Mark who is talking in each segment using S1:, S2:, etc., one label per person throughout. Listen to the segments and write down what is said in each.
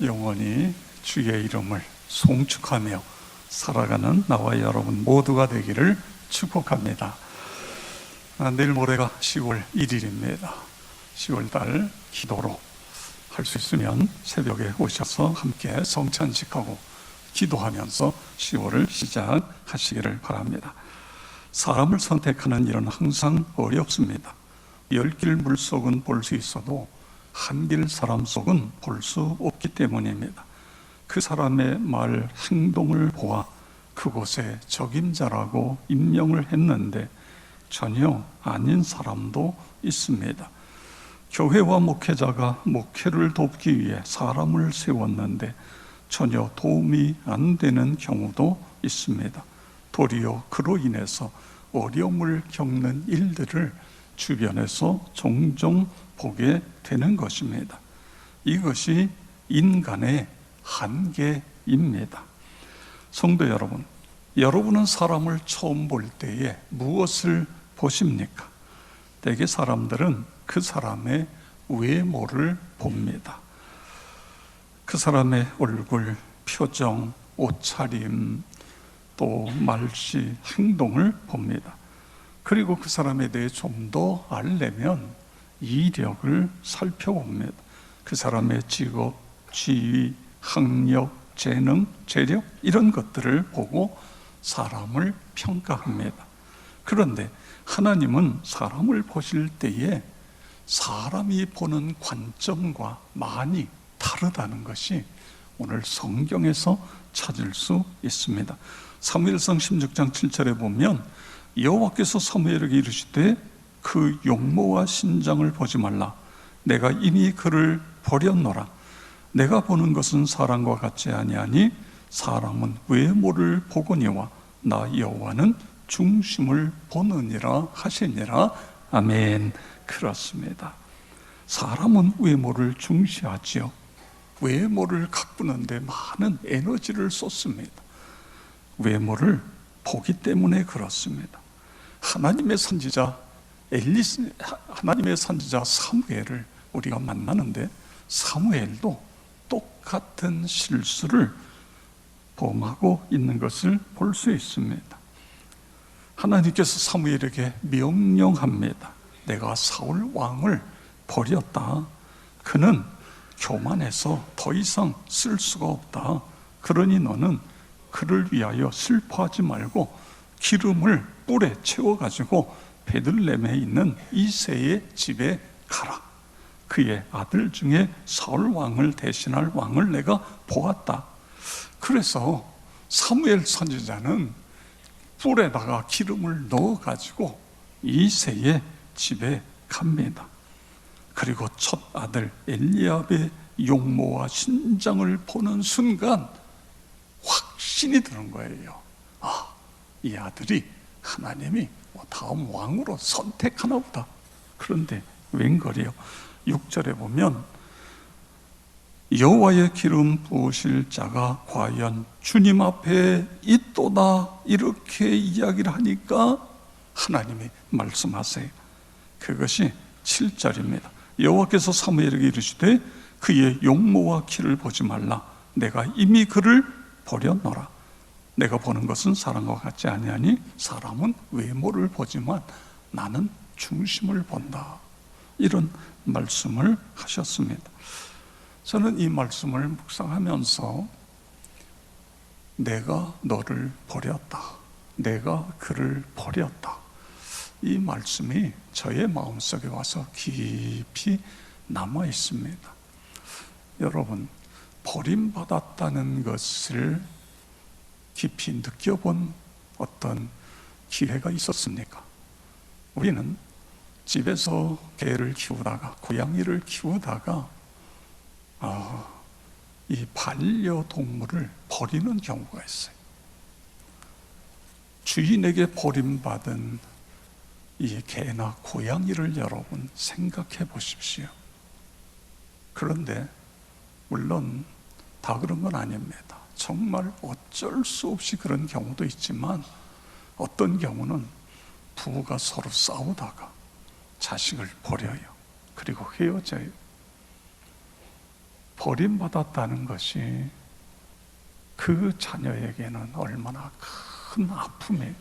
S1: 영원히 주의 이름을 송축하며 살아가는 나와 여러분 모두가 되기를 축복합니다. 내일 모레가 10월 1일입니다. 10월달 기도로 할 수 있으면 새벽에 오셔서 함께 성찬식하고 기도하면서 10월을 시작하시기를 바랍니다. 사람을 선택하는 일은 항상 어렵습니다. 10길 물속은 볼 수 있어도 한 길 사람 속은 볼 수 없기 때문입니다. 그 사람의 말, 행동을 보아 그곳에 적임자라고 임명을 했는데 전혀 아닌 사람도 있습니다. 교회와 목회자가 목회를 돕기 위해 사람을 세웠는데 전혀 도움이 안 되는 경우도 있습니다. 도리어 그로 인해서 어려움을 겪는 일들을 주변에서 종종 보게 되는 것입니다. 이것이 인간의 한계입니다. 성도 여러분, 여러분은 사람을 처음 볼 때에 무엇을 보십니까? 대개 사람들은 그 사람의 외모를 봅니다. 그 사람의 얼굴, 표정, 옷차림, 또 말씨, 행동을 봅니다. 그리고 그 사람에 대해 좀 더 알려면 이력을 살펴봅니다. 그 사람의 직업, 지위, 학력, 재능, 재력 이런 것들을 보고 사람을 평가합니다. 그런데 하나님은 사람을 보실 때에 사람이 보는 관점과 많이 다르다는 것이 오늘 성경에서 찾을 수 있습니다. 사무엘상 16장 7절에 보면 여호와께서 사무엘에게 이르시되 그 용모와 신장을 보지 말라. 내가 이미 그를 버렸노라. 내가 보는 것은 사람과 같지 아니하니 사람은 외모를 보거니와 나 여호와는 중심을 보느니라 하시니라. 아멘. 그렇습니다. 사람은 외모를 중시하지요. 외모를 가꾸는데 많은 에너지를 쏟습니다. 외모를 보기 때문에 그렇습니다. 하나님의 선지자 사무엘을 우리가 만나는데 사무엘도 똑같은 실수를 범하고 있는 것을 볼 수 있습니다. 하나님께서 사무엘에게 명령합니다. 내가 사울 왕을 버렸다. 그는 교만해서 더 이상 쓸 수가 없다. 그러니 너는 그를 위하여 슬퍼하지 말고 기름을 뿔에 채워가지고 베들레헴에 있는 이새의 집에 가라. 그의 아들 중에 사울 왕을 대신할 왕을 내가 보았다. 그래서 사무엘 선지자는 뿔에다가 기름을 넣어가지고 이새의 집에 갑니다. 그리고 첫 아들 엘리압의 용모와 신장을 보는 순간 확신이 드는 거예요. 이 아들이 하나님이 다음 왕으로 선택하나 보다. 그런데 웬걸이요? 6절에 보면 여호와의 기름 부으실 자가 과연 주님 앞에 있도다 이렇게 이야기를 하니까 하나님이 말씀하세요. 그것이 7절입니다. 여호와께서 사무엘에게 이르시되 그의 용모와 키를 보지 말라. 내가 이미 그를 버렸노라. 내가 보는 것은 사람과 같지 아니하니 사람은 외모를 보지만 나는 중심을 본다. 이런 말씀을 하셨습니다. 저는 이 말씀을 묵상하면서 내가 너를 버렸다. 내가 그를 버렸다. 이 말씀이 저의 마음속에 와서 깊이 남아 있습니다. 여러분, 버림받았다는 것을 깊이 느껴본 어떤 기회가 있었습니까? 우리는 집에서 개를 키우다가 고양이를 키우다가 이 반려동물을 버리는 경우가 있어요. 주인에게 버림받은 이 개나 고양이를 여러분 생각해 보십시오. 그런데 물론 다 그런 건 아닙니다. 정말 어쩔 수 없이 그런 경우도 있지만 어떤 경우는 부부가 서로 싸우다가 자식을 버려요. 그리고 헤어져요. 버림받았다는 것이 그 자녀에게는 얼마나 큰 아픔에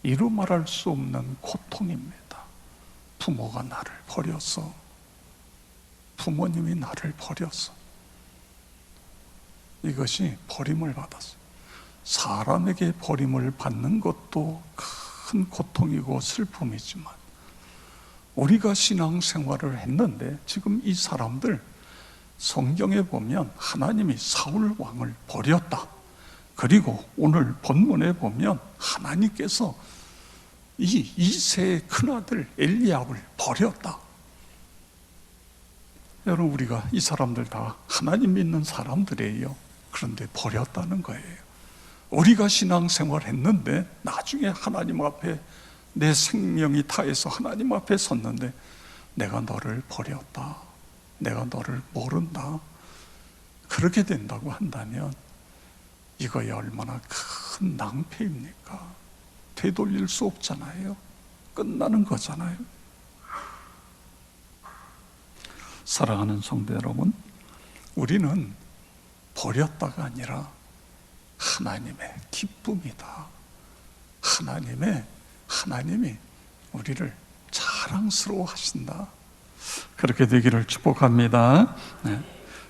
S1: 이루 말할 수 없는 고통입니다. 부모가 나를 버려서, 부모님이 나를 버려서, 이것이 버림을 받았어요. 사람에게 버림을 받는 것도 큰 고통이고 슬픔이지만, 우리가 신앙생활을 했는데 지금 이 사람들 성경에 보면 하나님이 사울 왕을 버렸다. 그리고 오늘 본문에 보면 하나님께서 이 이새의 큰아들 엘리압을 버렸다. 여러분, 우리가 이 사람들 다 하나님 믿는 사람들이에요. 그런데 버렸다는 거예요. 우리가 신앙생활 했는데 나중에 하나님 앞에 내 생명이 타해서 하나님 앞에 섰는데 내가 너를 버렸다, 내가 너를 모른다, 그렇게 된다고 한다면 이거야 얼마나 큰 낭패입니까? 되돌릴 수 없잖아요. 끝나는 거잖아요. 사랑하는 성도 여러분, 우리는 버렸다가 아니라 하나님의 기쁨이다. 하나님이 우리를 자랑스러워 하신다. 그렇게 되기를 축복합니다. 네.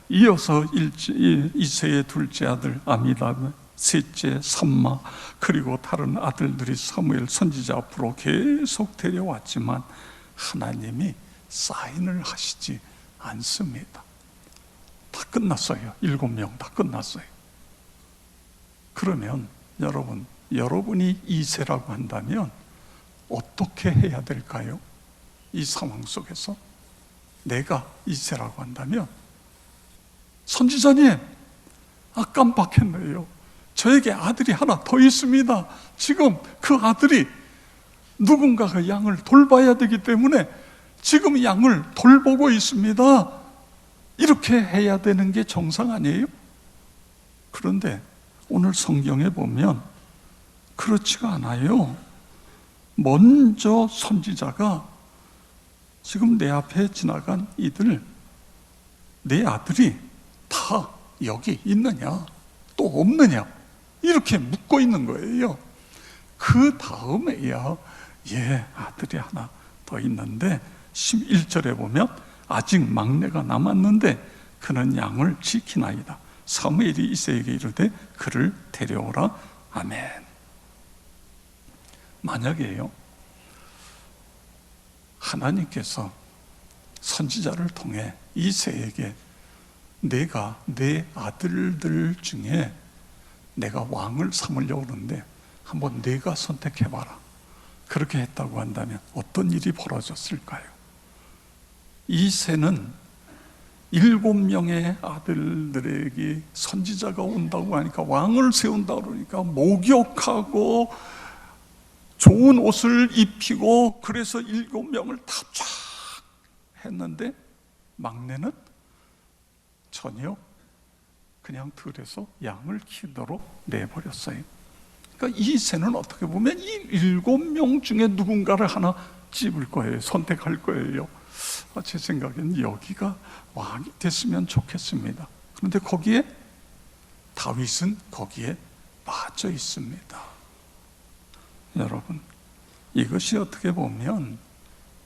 S1: 이어서 이새의 둘째 아들 아미다브, 셋째 삼마, 그리고 다른 아들들이 사무엘 선지자 앞으로 계속 데려왔지만 하나님이 사인을 하시지 않습니다. 다 끝났어요. 7명 다 끝났어요. 그러면 여러분이 이새라고 한다면 어떻게 해야 될까요? 이 상황 속에서 내가 이새라고 한다면, 선지자님, 깜빡했네요. 저에게 아들이 하나 더 있습니다. 지금 그 아들이 누군가가 양을 돌봐야 되기 때문에 지금 양을 돌보고 있습니다. 이렇게 해야 되는 게 정상 아니에요? 그런데 오늘 성경에 보면 그렇지가 않아요. 먼저 선지자가 지금 내 앞에 지나간 이들, 내 아들이 다 여기 있느냐, 또 없느냐, 이렇게 묻고 있는 거예요. 그 다음에야 아들이 하나 더 있는데 11절에 보면 아직 막내가 남았는데 그는 양을 지키나이다. 사무엘이 이새에게 이르되 그를 데려오라. 아멘. 만약에요, 하나님께서 선지자를 통해 이새에게 내가 내 아들들 중에 내가 왕을 삼으려고 하는데 한번 내가 선택해봐라, 그렇게 했다고 한다면 어떤 일이 벌어졌을까요? 이새는 7명의 아들들에게 선지자가 온다고 하니까, 왕을 세운다고 그러니까 목욕하고 좋은 옷을 입히고, 그래서 7명을 다 쫙 했는데 막내는 전혀 그냥 들에서 양을 키도록 내버렸어요. 그러니까 이새는 어떻게 보면 이 7명 중에 누군가를 하나 집을 거예요. 선택할 거예요. 제 생각엔 여기가 왕이 됐으면 좋겠습니다. 그런데 거기에 다윗은 거기에 빠져 있습니다. 여러분, 이것이 어떻게 보면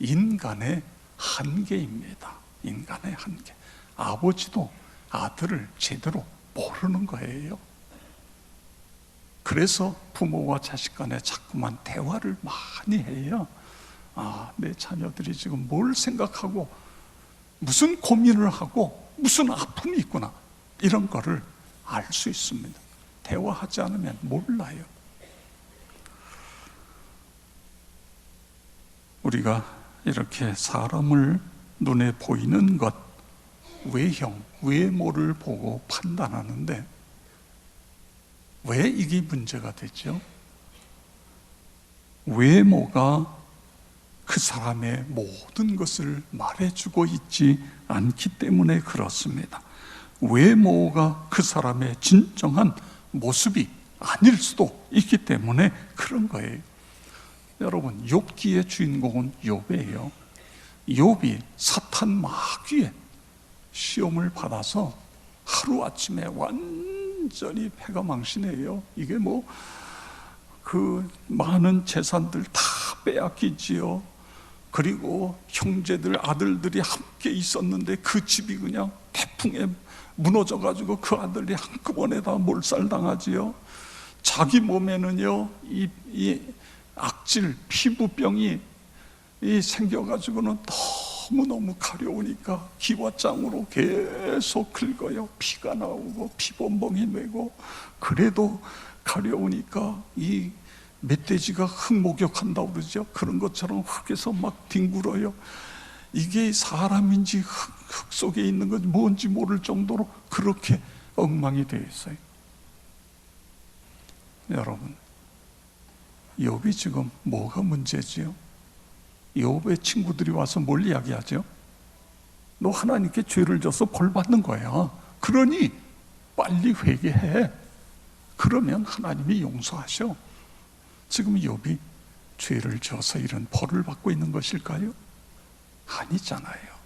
S1: 인간의 한계입니다. 인간의 한계. 아버지도 아들을 제대로 모르는 거예요. 그래서 부모와 자식 간에 자꾸만 대화를 많이 해요. 내 자녀들이 지금 뭘 생각하고 무슨 고민을 하고 무슨 아픔이 있구나, 이런 거를 알 수 있습니다. 대화하지 않으면 몰라요. 우리가 이렇게 사람을 눈에 보이는 것, 외형, 외모를 보고 판단하는데 왜 이게 문제가 되죠? 외모가 그 사람의 모든 것을 말해주고 있지 않기 때문에 그렇습니다. 외모가 그 사람의 진정한 모습이 아닐 수도 있기 때문에 그런 거예요. 여러분, 욥기의 주인공은 욥이에요. 욥이 사탄 마귀의 시험을 받아서 하루아침에 완전히 패가 망신해요. 이게 그 많은 재산들 다 빼앗기지요. 그리고 형제들, 아들들이 함께 있었는데 그 집이 그냥 태풍에 무너져가지고 그 아들이 한꺼번에 다 몰살당하지요. 자기 몸에는요, 이 악질, 피부병이 생겨가지고는 너무너무 가려우니까 기와장으로 계속 긁어요. 피가 나오고 피범벅이 되고, 그래도 가려우니까 이 멧돼지가 흙 목욕한다고 그러죠. 그런 것처럼 흙에서 막 뒹굴어요. 이게 사람인지 흙 속에 있는 건지 뭔지 모를 정도로 그렇게 엉망이 되어 있어요. 여러분, 욥이 지금 뭐가 문제지요? 욥의 친구들이 와서 뭘 이야기하죠? 너 하나님께 죄를 져서 벌 받는 거야. 그러니 빨리 회개해. 그러면 하나님이 용서하셔. 지금 욥이 죄를 져서 이런 벌을 받고 있는 것일까요? 아니잖아요.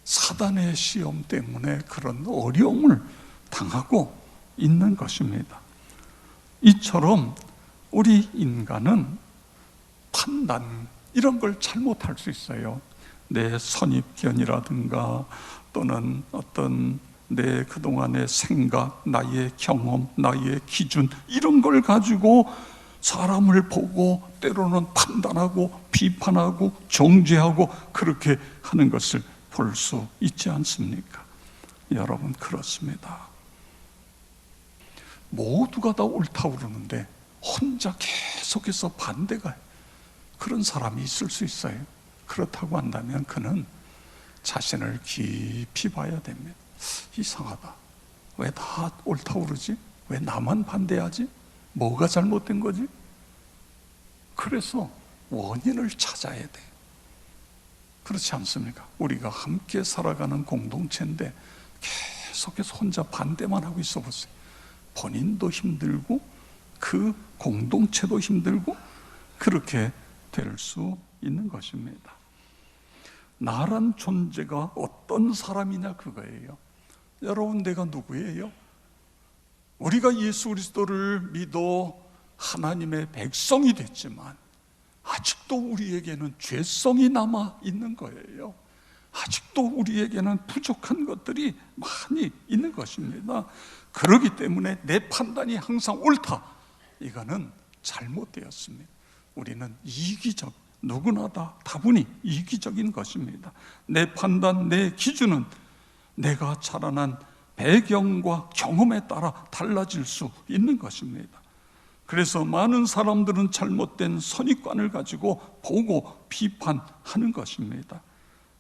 S1: 사단의 시험 때문에 그런 어려움을 당하고 있는 것입니다. 이처럼 우리 인간은 판단, 이런 걸 잘못할 수 있어요. 내 선입견이라든가 또는 어떤 내 그동안의 생각, 나의 경험, 나의 기준, 이런 걸 가지고 사람을 보고 때로는 판단하고 비판하고 정죄하고 그렇게 하는 것을 볼 수 있지 않습니까? 여러분, 그렇습니다. 모두가 다 옳다고 그러는데 혼자 계속해서 반대가, 그런 사람이 있을 수 있어요. 그렇다고 한다면 그는 자신을 깊이 봐야 됩니다. 이상하다. 왜 다 옳다고 그러지? 왜 나만 반대하지? 뭐가 잘못된 거지? 그래서 원인을 찾아야 돼. 그렇지 않습니까? 우리가 함께 살아가는 공동체인데 계속해서 혼자 반대만 하고 있어 보세요. 본인도 힘들고 그 공동체도 힘들고 그렇게 될 수 있는 것입니다. 나란 존재가 어떤 사람이냐, 그거예요. 여러분, 내가 누구예요? 우리가 예수 그리스도를 믿어 하나님의 백성이 됐지만 아직도 우리에게는 죄성이 남아 있는 거예요. 아직도 우리에게는 부족한 것들이 많이 있는 것입니다. 그렇기 때문에 내 판단이 항상 옳다, 이거는 잘못되었습니다. 우리는 이기적, 누구나 다 다분히 이기적인 것입니다. 내 판단, 내 기준은 내가 자라난 배경과 경험에 따라 달라질 수 있는 것입니다. 그래서 많은 사람들은 잘못된 선입관을 가지고 보고 비판하는 것입니다.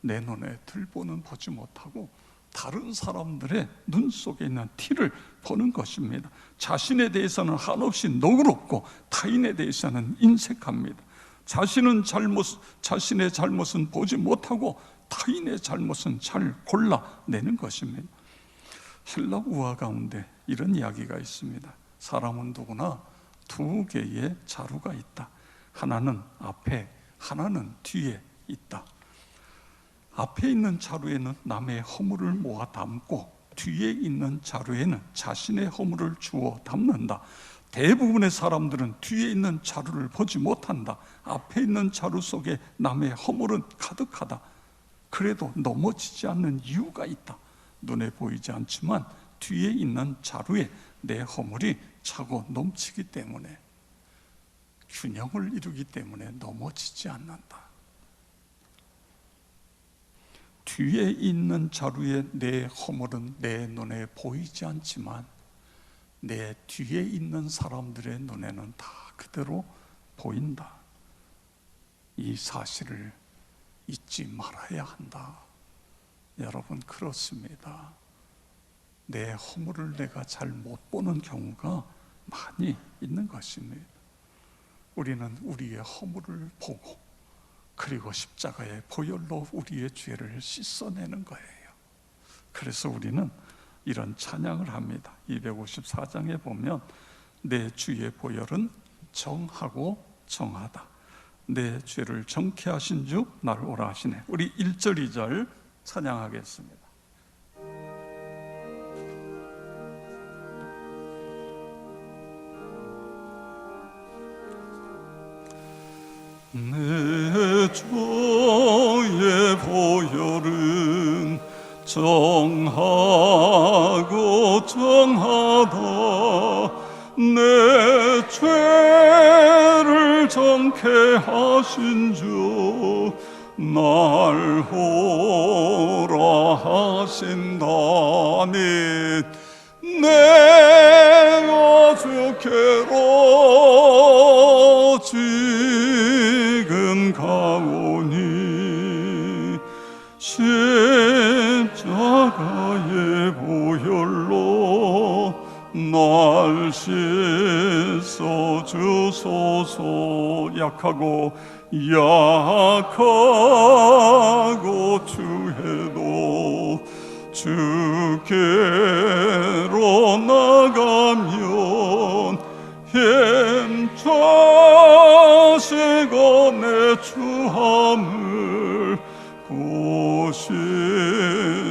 S1: 내 눈에 들보는 보지 못하고 다른 사람들의 눈 속에 있는 티를 보는 것입니다. 자신에 대해서는 한없이 너그럽고 타인에 대해서는 인색합니다. 자신의 잘못은 보지 못하고 타인의 잘못은 잘 골라내는 것입니다. 헬라 우화 가운데 이런 이야기가 있습니다. 사람은 누구나 두 개의 자루가 있다. 하나는 앞에, 하나는 뒤에 있다. 앞에 있는 자루에는 남의 허물을 모아 담고 뒤에 있는 자루에는 자신의 허물을 주워 담는다. 대부분의 사람들은 뒤에 있는 자루를 보지 못한다. 앞에 있는 자루 속에 남의 허물은 가득하다. 그래도 넘어지지 않는 이유가 있다. 눈에 보이지 않지만 뒤에 있는 자루에 내 허물이 차고 넘치기 때문에, 균형을 이루기 때문에 넘어지지 않는다. 뒤에 있는 자루에 내 허물은 내 눈에 보이지 않지만 내 뒤에 있는 사람들의 눈에는 다 그대로 보인다. 이 사실을 잊지 말아야 한다. 여러분, 그렇습니다. 내 허물을 내가 잘 못 보는 경우가 많이 있는 것입니다. 우리는 우리의 허물을 보고 그리고 십자가의 보혈로 우리의 죄를 씻어내는 거예요. 그래서 우리는 이런 찬양을 합니다. 254장에 보면 내 주의 보혈은 정하고 정하다. 내 죄를 정케 하신 주 나를 오라 하시네. 우리 1절 2절 찬양하겠습니다. 내 주의 보혈은 정하고 정하다. 내 죄를 정케 하신 주 날 호라 하신다. 아멘. 내가 주께로 지금 가오니 십자가의 보혈로 날 씻어 주소서. 약하고 주해도 주께로 나가면 힘차시고 내 추함을 고시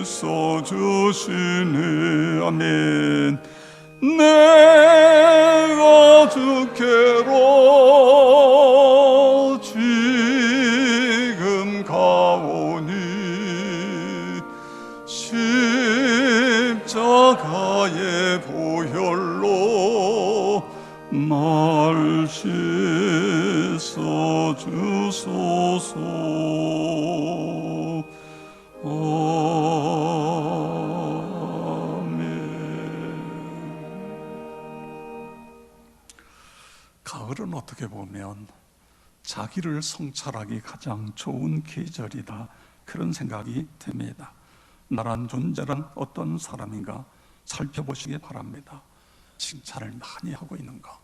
S1: 써주시네. 아멘. 내가 주께로 지금 가오니 십자가의 보혈로 날 씻어 주소서. 가을은 어떻게 보면 자기를 성찰하기 가장 좋은 계절이다, 그런 생각이 듭니다. 나란 존재란 어떤 사람인가 살펴보시기 바랍니다. 칭찬을 많이 하고 있는가?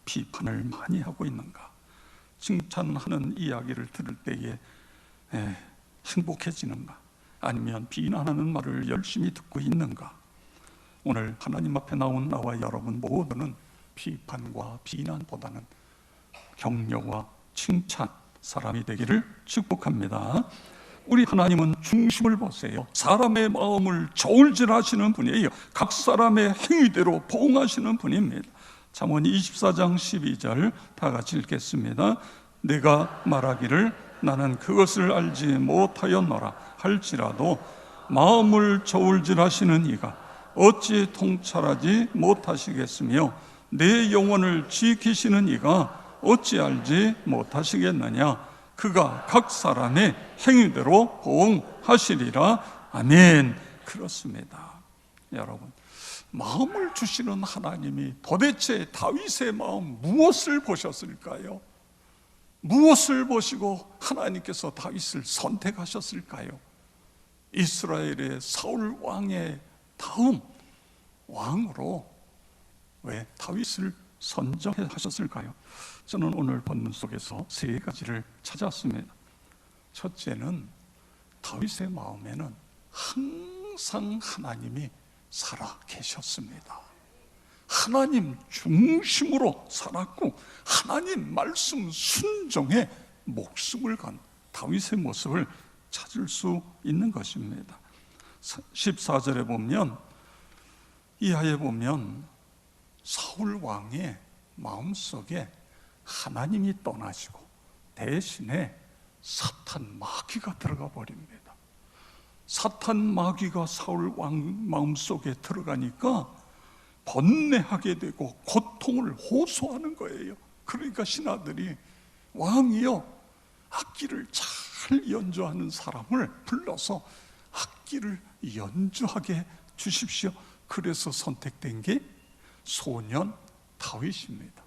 S1: 비판을 많이 하고 있는가? 칭찬하는 이야기를 들을 때에 행복해지는가? 아니면 비난하는 말을 열심히 듣고 있는가? 오늘 하나님 앞에 나온 나와 여러분 모두는 비판과 비난보다는 격려와 칭찬 사람이 되기를 축복합니다. 우리 하나님은 중심을 보세요. 사람의 마음을 저울질하시는 분이에요. 각 사람의 행위대로 보응하시는 분입니다. 잠언 24장 12절 다 같이 읽겠습니다. 내가 말하기를 나는 그것을 알지 못하였노라 할지라도 마음을 저울질하시는 이가 어찌 통찰하지 못하시겠으며 내 영혼을 지키시는 이가 어찌 알지 못하시겠느냐. 그가 각 사람의 행위대로 보응하시리라. 아멘. 그렇습니다. 여러분, 마음을 주시는 하나님이 도대체 다윗의 마음 무엇을 보셨을까요? 무엇을 보시고 하나님께서 다윗을 선택하셨을까요? 이스라엘의 사울 왕의 다음 왕으로 왜 다윗을 선정하셨을까요? 저는 오늘 본문 속에서 세 가지를 찾았습니다. 첫째는 다윗의 마음에는 항상 하나님이 살아 계셨습니다. 하나님 중심으로 살았고 하나님 말씀 순종에 목숨을 건 다윗의 모습을 찾을 수 있는 것입니다. 14절에 보면, 이하에 보면 사울 왕의 마음속에 하나님이 떠나시고 대신에 사탄 마귀가 들어가 버립니다. 사탄 마귀가 사울 왕 마음속에 들어가니까 번뇌하게 되고 고통을 호소하는 거예요. 그러니까 신하들이 왕이요, 악기를 잘 연주하는 사람을 불러서 악기를 연주하게 주십시오. 그래서 선택된 게 소년 다윗입니다.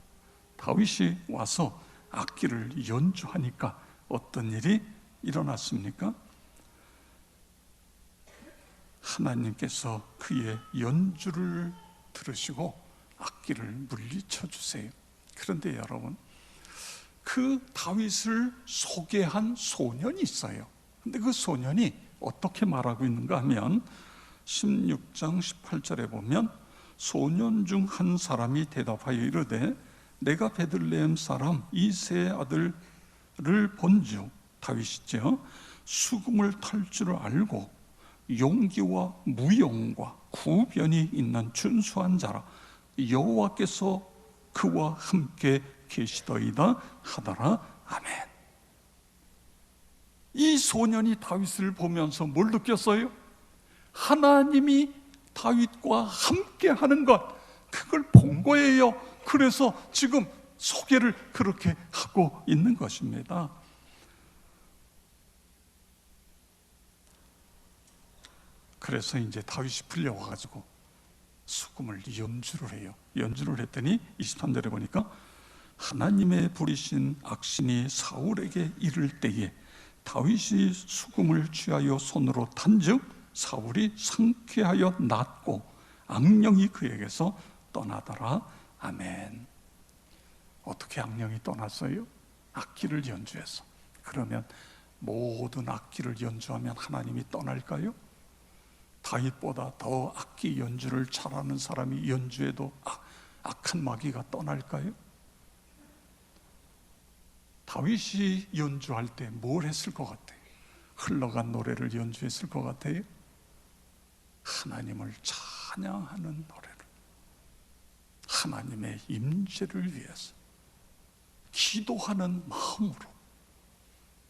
S1: 다윗이 와서 악기를 연주하니까 어떤 일이 일어났습니까? 하나님께서 그의 연주를 들으시고 악기를 물리쳐 주세요. 그런데 여러분, 그 다윗을 소개한 소년이 있어요. 근데 그 소년이 어떻게 말하고 있는가 하면 16장 18절에 보면 소년 중 한 사람이 대답하여 이르되 내가 베들레헴 사람 이새의 아들을 본즉, 다윗이죠, 수금을 탈 줄을 알고 용기와 무용과 구변이 있는 준수한 자라. 여호와께서 그와 함께 계시더이다 하더라. 아멘. 이 소년이 다윗을 보면서 뭘 느꼈어요? 하나님이 다윗과 함께 하는 것, 그걸 본 거예요. 그래서 지금 소개를 그렇게 하고 있는 것입니다. 그래서 이제 다윗이 풀려와가지고 수금을 연주를 해요. 연주를 했더니 23절에 보니까 하나님의 부리신 악신이 사울에게 이를 때에 다윗이 수금을 취하여 손으로 탄즉 사울이 상쾌하여 낫고 악령이 그에게서 떠나더라. 아멘. 어떻게 악령이 떠났어요? 악기를 연주해서. 그러면 모든 악기를 연주하면 하나님이 떠날까요? 다윗보다 더 악기 연주를 잘하는 사람이 연주해도 악한 마귀가 떠날까요? 다윗이 연주할 때 뭘 했을 것 같아요? 흘러간 노래를 연주했을 것 같아요? 하나님을 찬양하는 노래를, 하나님의 임재를 위해서 기도하는 마음으로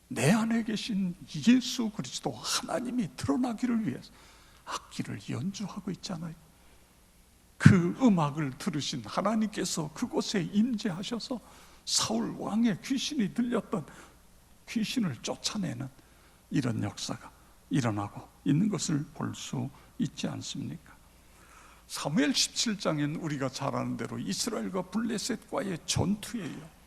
S1: 내 안에 계신 예수 그리스도 하나님이 드러나기를 위해서 악기를 연주하고 있잖아요. 그 음악을 들으신 하나님께서 그곳에 임재하셔서 사울 왕의 귀신이 들렸던 귀신을 쫓아내는 이런 역사가 일어나고 있는 것을 볼 수 있지 않습니까? 사무엘 17장엔 우리가 잘 아는 대로 이스라엘과 블레셋과의 전투예요.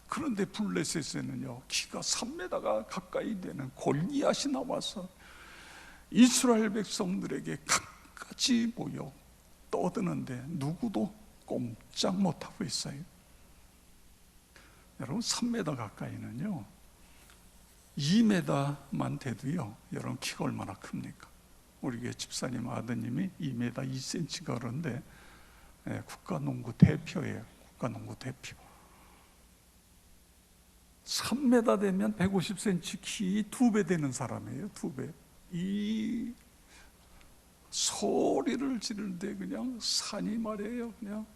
S1: 그런데 블레셋에는요, 키가 3m가 가까이 되는 골리앗이 나와서 이스라엘 백성들에게 갖가지 모여 떠드는데 누구도 꼼짝 못하고 있어요. 여러분, 3m 가까이는요 2m만 돼도요, 여러분 키가 얼마나 큽니까? 우리 교회 집사님 아드님이 2m 2cm가 그런데 국가농구 대표예요. 국가농구 대표. 3m 되면 150cm 키 2배 되는 사람이에요. 2배. 이 소리를 지르는데 그냥 산이 말이에요. 그냥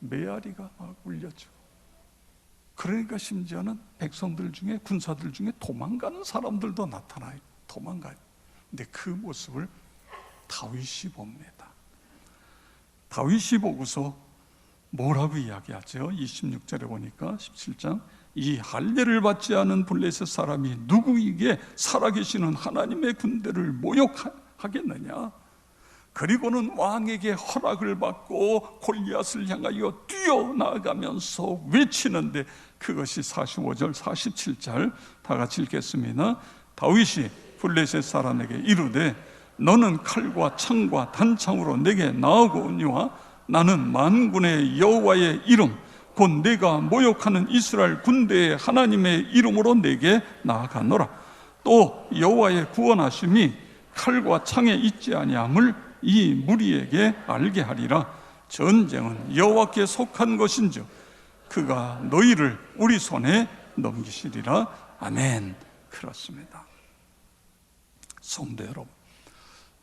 S1: 메아리가 막 울려지고. 그러니까 심지어는 백성들 중에, 군사들 중에 도망가는 사람들도 나타나요. 도망가요. 근데 그 모습을 다윗이 봅니다. 다윗이 보고서 뭐라고 이야기하죠? 26절에 보니까 17장 이 할례를 받지 않은 블레셋 사람이 누구에게 살아계시는 하나님의 군대를 모욕하겠느냐? 그리고는 왕에게 허락을 받고 골리앗을 향하여 뛰어나가면서 외치는데, 그것이 45절 47절 다 같이 읽겠습니다. 다윗이 블레셋 사람에게 이르되 너는 칼과 창과 단창으로 내게 나아오거니와 나는 만군의 여호와의 이름 곧 내가 모욕하는 이스라엘 군대의 하나님의 이름으로 내게 나아가노라. 또 여호와의 구원하심이 칼과 창에 있지 아니함을 이 무리에게 알게 하리라. 전쟁은 여호와께 속한 것인즉 그가 너희를 우리 손에 넘기시리라. 아멘. 그렇습니다. 성도 여러분,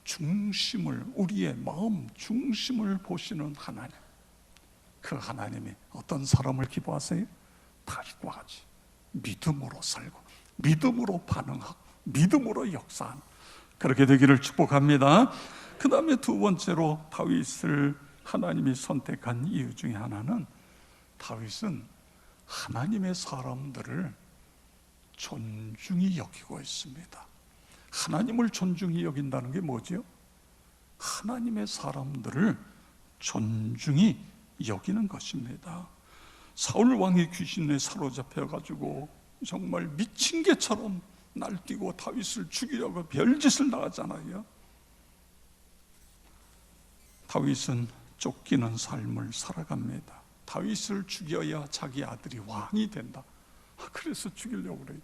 S1: 중심을, 우리의 마음 중심을 보시는 하나님, 그 하나님이 어떤 사람을 기뻐하세요? 다윗과 같이 믿음으로 살고 믿음으로 반응하고 믿음으로 역사하는, 그렇게 되기를 축복합니다. 그 다음에 두 번째로 다윗을 하나님이 선택한 이유 중에 하나는, 다윗은 하나님의 사람들을 존중히 여기고 있습니다. 하나님을 존중히 여긴다는 게 뭐죠? 하나님의 사람들을 존중히 여기는 것입니다. 사울 왕의 귀신에 사로잡혀가지고 정말 미친 개처럼 날뛰고 다윗을 죽이려고 별짓을 나가잖아요. 다윗은 쫓기는 삶을 살아갑니다. 다윗을 죽여야 자기 아들이 왕이 된다. 그래서 죽이려고 그래요.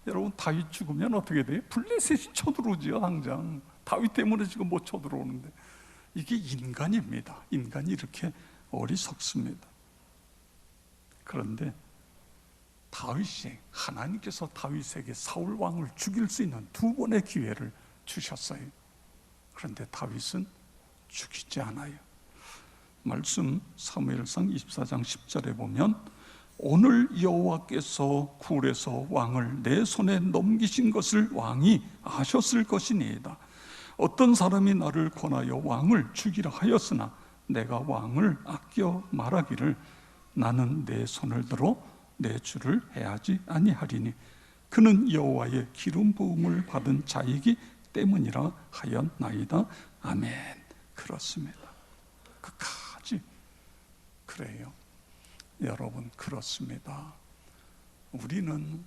S1: 여러분, 다윗 죽으면 어떻게 돼요? 블레셋이 쳐들어오지요. 당장 다윗 때문에 지금 못 쳐들어오는데, 이게 인간입니다. 인간이 이렇게 어리석습니다. 그런데 다윗이, 하나님께서 다윗에게 사울 왕을 죽일 수 있는 두 번의 기회를 주셨어요. 그런데 다윗은 죽이지 않아요. 말씀 사무엘상 24장 10절에 보면 오늘 여호와께서 굴에서 왕을 내 손에 넘기신 것을 왕이 아셨을 것이니이다. 어떤 사람이 나를 권하여 왕을 죽이라 하였으나 내가 왕을 아껴 말하기를 나는 내 손을 들어 내 주를 해하지 아니하리니 그는 여호와의 기름 부음을 받은 자이기 때문이라 하였나이다. 아멘. 그렇습니다. 끝까지 그래요. 여러분, 그렇습니다. 우리는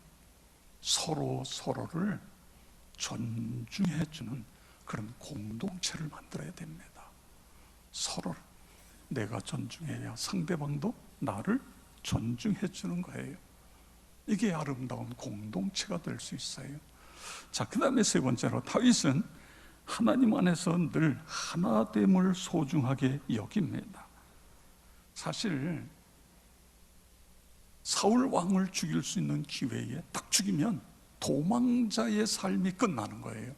S1: 서로를 존중해주는 그런 공동체를 만들어야 됩니다. 서로를 내가 존중해야 상대방도 나를 존중해주는 거예요. 이게 아름다운 공동체가 될 수 있어요. 자, 그 다음에 세 번째로 다윗은 하나님 안에서 늘 하나됨을 소중하게 여깁니다. 사실 사울 왕을 죽일 수 있는 기회에 딱 죽이면 도망자의 삶이 끝나는 거예요.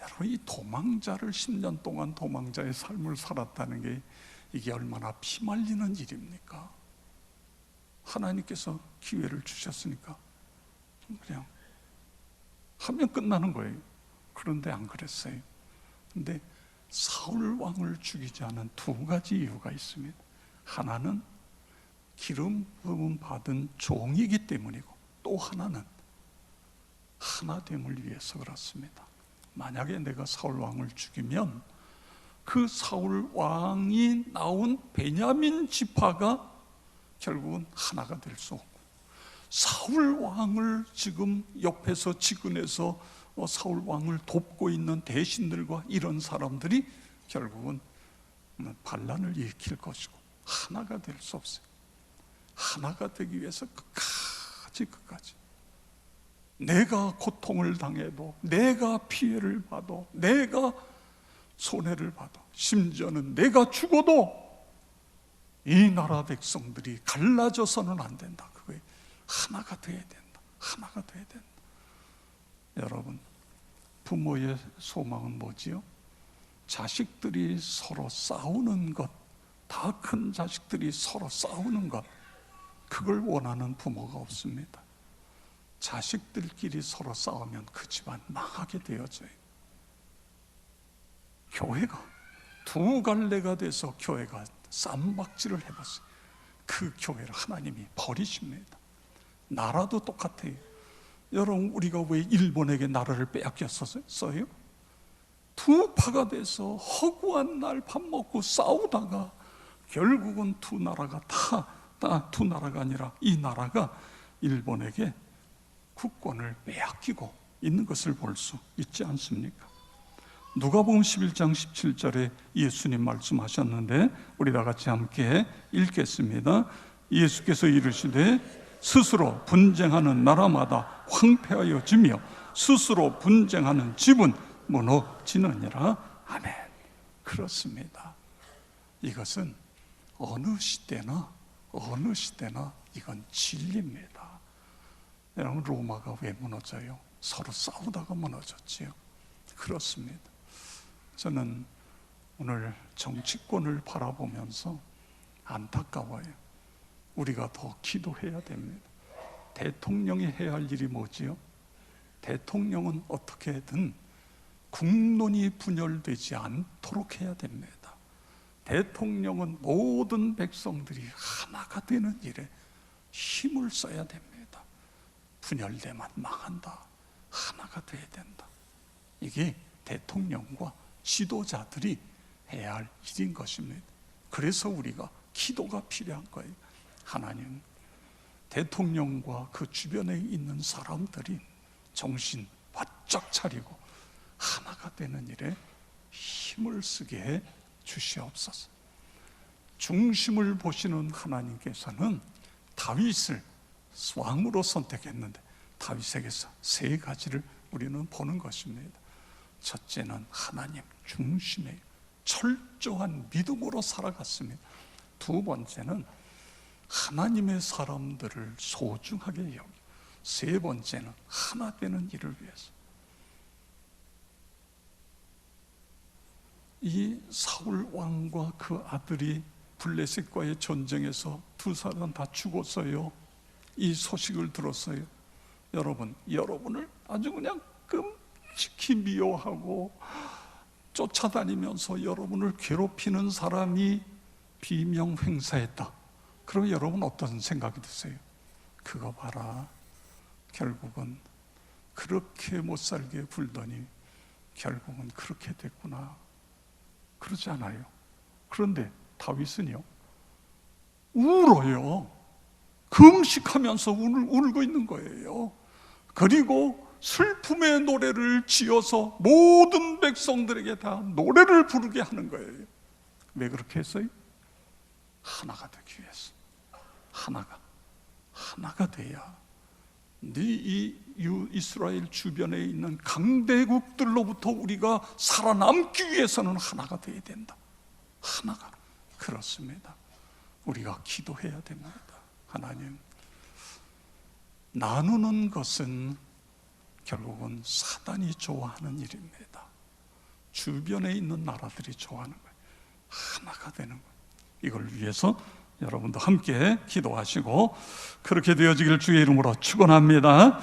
S1: 여러분, 이 도망자를 10년 동안 도망자의 삶을 살았다는 게 이게 얼마나 피말리는 일입니까? 하나님께서 기회를 주셨으니까 그냥 하면 끝나는 거예요. 그런데 안 그랬어요. 근데 사울 왕을 죽이지 않은 두 가지 이유가 있습니다. 하나는 기름 부음 받은 종이기 때문이고, 또 하나는 하나됨을 위해서 그렇습니다. 만약에 내가 사울 왕을 죽이면 그 사울 왕이 나온 베냐민 지파가 결국은 하나가 될 수 없고, 사울 왕을 지금 옆에서 지근해서 사울 왕을 돕고 있는 대신들과 이런 사람들이 결국은 반란을 일으킬 것이고 하나가 될 수 없어요. 하나가 되기 위해서 끝까지 내가 고통을 당해도, 내가 피해를 봐도, 내가 손해를 봐도, 심지어는 내가 죽어도 이 나라 백성들이 갈라져서는 안 된다. 그거에 하나가 돼야 된다. 하나가 돼야 된다. 여러분, 부모의 소망은 뭐지요? 자식들이 서로 싸우는 것, 다 큰 자식들이 서로 싸우는 것, 그걸 원하는 부모가 없습니다. 자식들끼리 서로 싸우면 그 집안 망하게 되어져요. 교회가 두 갈래가 돼서 교회가 쌈박질을 해봤어요. 그 교회를 하나님이 버리십니다. 나라도 똑같아요. 여러분, 우리가 왜 일본에게 나라를 빼앗겼었어요? 두 파가 돼서 허구한 날 밥 먹고 싸우다가 결국은 두 나라가 두 나라가 아니라 이 나라가 일본에게 국권을 빼앗기고 있는 것을 볼 수 있지 않습니까? 누가복음 11장 17절에 예수님 말씀하셨는데 우리 다 같이 함께 읽겠습니다. 예수께서 이르시되 스스로 분쟁하는 나라마다 황폐하여 지며 스스로 분쟁하는 집은 무너지느니라. 아멘. 그렇습니다. 이것은 어느 시대나 이건 진리입니다. 여러분, 로마가 왜 무너져요? 서로 싸우다가 무너졌지요. 그렇습니다. 저는 오늘 정치권을 바라보면서 안타까워요. 우리가 더 기도해야 됩니다. 대통령이 해야 할 일이 뭐지요? 대통령은 어떻게든 국론이 분열되지 않도록 해야 됩니다. 대통령은 모든 백성들이 하나가 되는 일에 힘을 써야 됩니다. 분열되면 망한다. 하나가 돼야 된다. 이게 대통령과 지도자들이 해야 할 일인 것입니다. 그래서 우리가 기도가 필요한 거예요. 하나님, 대통령과 그 주변에 있는 사람들이 정신 바짝 차리고 하나가 되는 일에 힘을 쓰게 해 주시옵소서. 중심을 보시는 하나님께서는 다윗을 왕으로 선택했는데 다윗에게서 세 가지를 우리는 보는 것입니다. 첫째는 하나님 중심에 철저한 믿음으로 살아갔습니다. 두 번째는 하나님의 사람들을 소중하게 여기고, 세 번째는 하나 되는 일을 위해서. 이 사울 왕과 그 아들이 블레셋과의 전쟁에서 두 사람 다 죽었어요. 이 소식을 들었어요. 여러분을 아주 그냥 끔찍히 미워하고 쫓아다니면서 여러분을 괴롭히는 사람이 비명 행사했다. 그럼 여러분 어떤 생각이 드세요? 그거 봐라, 결국은 그렇게 못살게 굴더니 결국은 그렇게 됐구나, 그러지 않아요? 그런데 다윗은요, 울어요. 금식하면서 울고 있는 거예요. 그리고 슬픔의 노래를 지어서 모든 백성들에게 다 노래를 부르게 하는 거예요. 왜 그렇게 했어요? 하나가 되기 위해서. 하나가 돼야 이 이스라엘 주변에 있는 강대국들로부터 우리가 살아남기 위해서는 하나가 돼야 된다. 하나가. 그렇습니다. 우리가 기도해야 됩니다. 하나님, 나누는 것은 결국은 사단이 좋아하는 일입니다. 주변에 있는 나라들이 좋아하는 거예요. 하나가 되는 거예요. 이걸 위해서 여러분도 함께 기도하시고 그렇게 되어지길 주의 이름으로 축원합니다.